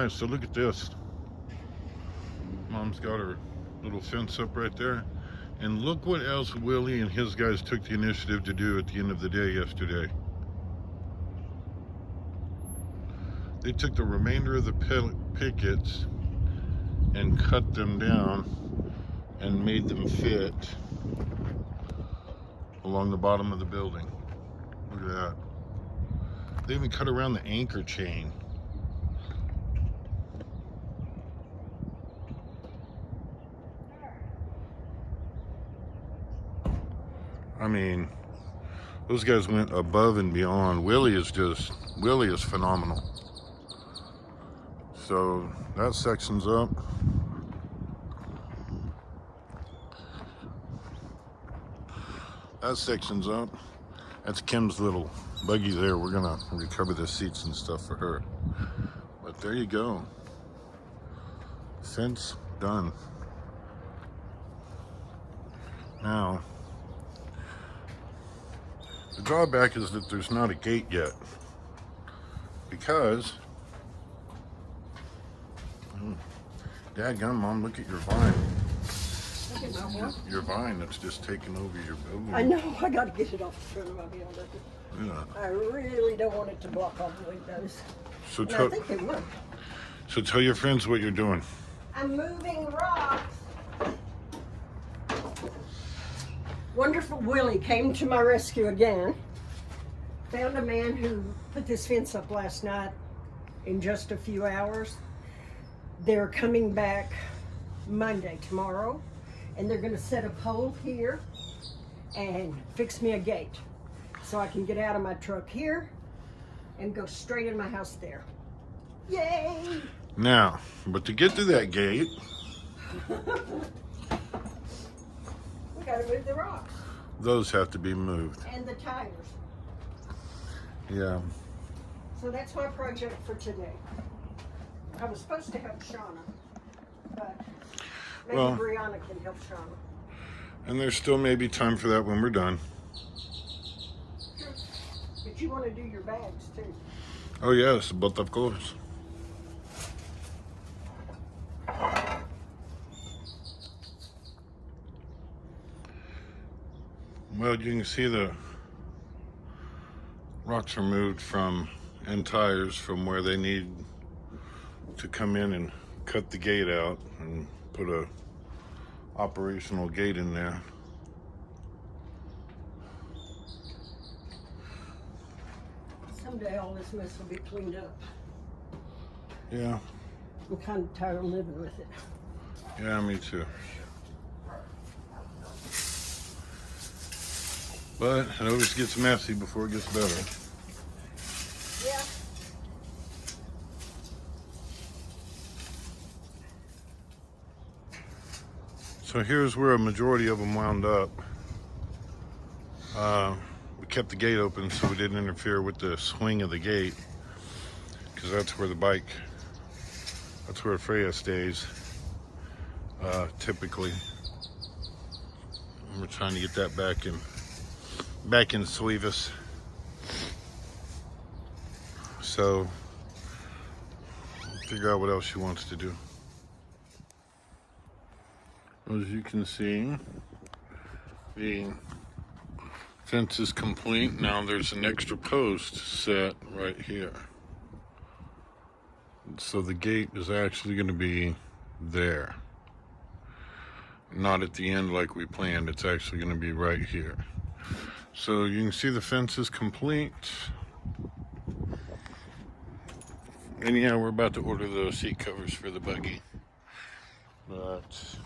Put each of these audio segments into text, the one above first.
nice. So look at this. Mom's got her little fence up right there. And look what else Willie and his guys took the initiative to do at the end of the day yesterday. They took the remainder of the pickets and cut them down and made them fit along the bottom of the building. Look at that. They even cut around the anchor chain. I mean, those guys went above and beyond. Willie is phenomenal. So that section's up. That section's up. That's Kim's little buggy there. We're gonna recover the seats and stuff for her. But there you go. Fence done. Now, the drawback is that there's not a gate yet. Because, dadgum, Mom, look at your vine. Look at my what? Your vine that's just taking over your building. I know, I gotta get it off the front of my building. Yeah. I really don't want it to block all the windows. So And I think it would. So tell your friends what you're doing. I'm moving rocks. Wonderful Willie came to my rescue again. Found a man who put this fence up last night in just a few hours. They're coming back Monday, tomorrow, and they're gonna set a pole here and fix me a gate so I can get out of my truck here and go straight in my house there. Yay! Now, but to get to that gate, We gotta move the rocks those have to be moved. and the tires. Yeah. So that's my project for today. I was supposed to help Shauna, but maybe Well- Brianna can help Shauna. And there's still maybe time for that when we're done. But you want to do your bags too. Oh yes, but of course. Well, you can see the rocks are moved from and tires from where they need to come in and cut the gate out and put a operational gate in there. Someday all this mess will be cleaned up. Yeah, I'm kind of tired of living with it. yeah, me too. But it always gets messy before it gets better. Yeah. So here's where a majority of them wound up. We kept the gate open so we didn't interfere with the swing of the gate, because that's where Freya stays, typically. And we're trying to get that back in Suivas. So figure out what else she wants to do. As you can see, the fence is complete. Now there's an extra post set right here. So the gate is actually going to be there. Not at the end like we planned. It's actually going to be right here. So you can see the fence is complete. And yeah, we're about to order the seat covers for the buggy. But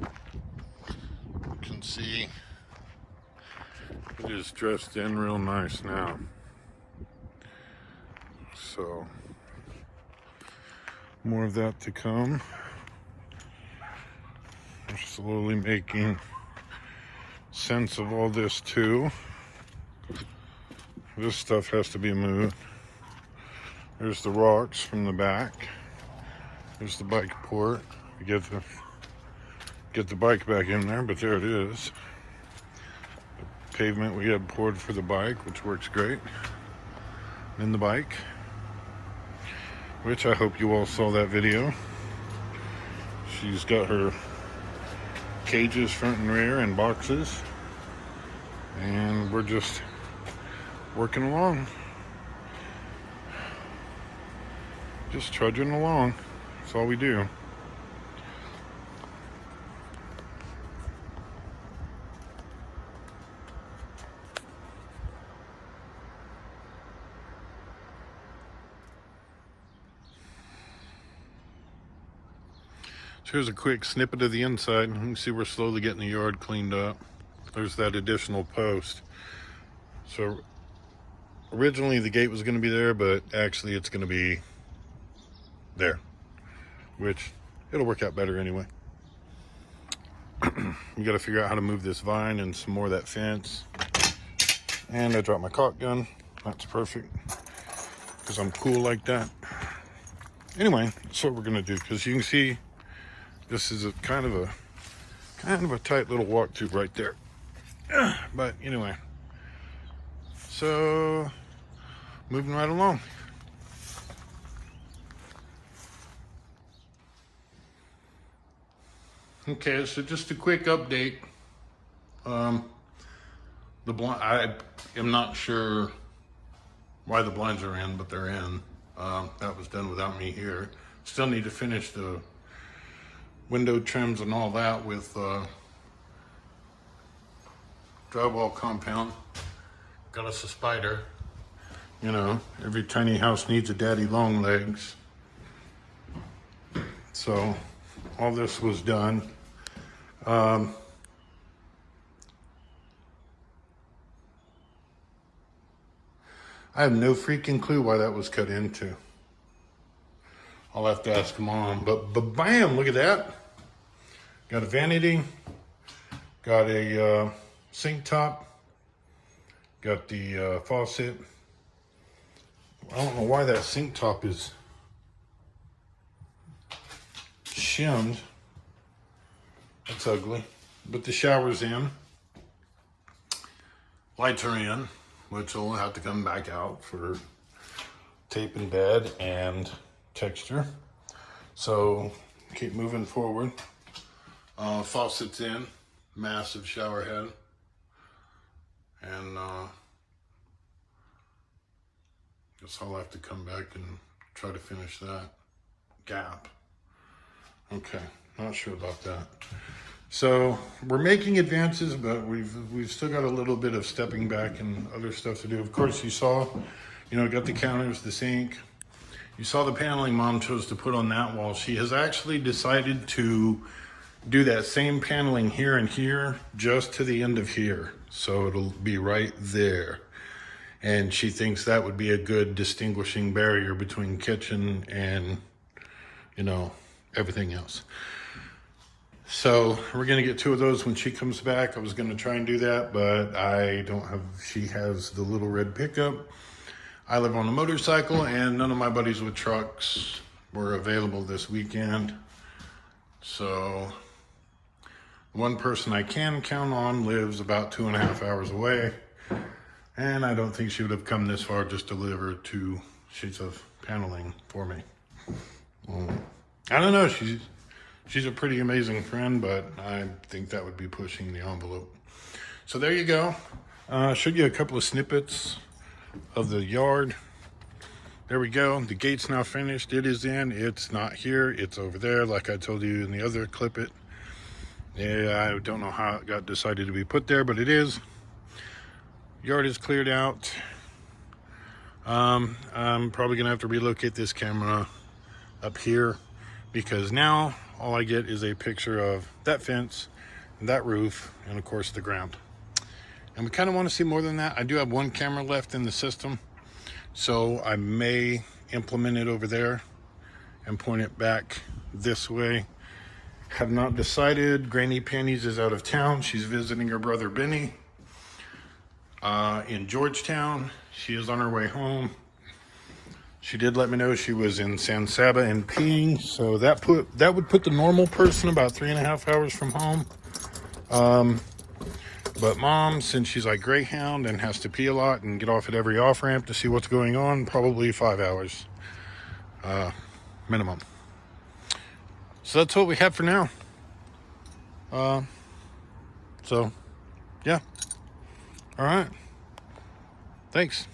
you can see it is dressed in real nice now. So more of that to come. We're slowly making sense of all this too. This stuff has to be moved. There's the rocks from the back. There's the bike port. We get the bike back in there, but there it is. The pavement we had poured for the bike, which works great. And the bike. which I hope you all saw that video. She's got her cages front and rear and boxes, and we're just working along, just trudging along. That's all we do. So here's a quick snippet of the inside. You can see we're slowly getting the yard cleaned up. There's that additional post. So originally the gate was going to be there, but actually it's going to be there, which it'll work out better anyway. We got to figure out how to move this vine and some more of that fence. And I dropped my caulk gun. That's perfect, because I'm cool like that. Anyway, that's what we're going to do, because you can see this is a kind of a tight little walkthrough right there. But anyway, so moving right along. Okay, so just a quick update. The blind, I am not sure why the blinds are in, but they're in. That was done without me here. Still need to finish the window trims and all that with drywall compound. Got us a spider. You know, every tiny house needs a daddy long legs. So all this was done. I have no freaking clue why that was cut into. I'll have to ask Mom. But bam, look at that. Got a vanity, got a sink top, got the faucet. I don't know why that sink top is shimmed. That's ugly. But the shower's in. Lights are in, which will have to come back out for tape and bed and texture. So keep moving forward. Faucet's in, massive shower head, and guess I'll have to come back and try to finish that gap. Okay, not sure about that. So we're making advances, but we've still got a little bit of stepping back and other stuff to do. Of course, you saw, got the counters, the sink. You saw the paneling Mom chose to put on that wall. She has actually decided to do that same paneling here and here, just to the end of here. So it'll be right there. And she thinks that would be a good distinguishing barrier between kitchen and, everything else. So we're gonna get 2 of those when she comes back. I was gonna try and do that, but I don't have, she has the little red pickup. I live on a motorcycle, and none of my buddies with trucks were available this weekend. So one person I can count on lives about 2.5 hours away, and I don't think she would have come this far just to deliver 2 sheets of paneling for me. I don't know, she's a pretty amazing friend, but I think that would be pushing the envelope. So there you go. Showed you a couple of snippets of the yard. There we go. The gate's now finished. It is in. It's not here. It's over there, like I told you in the other clip it. Yeah, I don't know how it got decided to be put there, but it is. Yard is cleared out. I'm probably gonna have to relocate this camera up here, because now all I get is a picture of that fence, that roof, and of course the ground. And we kind of want to see more than that. I do have 1 camera left in the system, so I may implement it over there and point it back this way. Have not decided. Granny Panties is out of town. She's visiting her brother Benny in Georgetown. She is on her way home. She did let me know she was in San Saba and peeing, so that would put the normal person about 3.5 hours from home. But Mom, since she's like Greyhound and has to pee a lot and get off at every off-ramp to see what's going on, probably 5 hours. minimum. So that's what we have for now. So, yeah. All right. Thanks.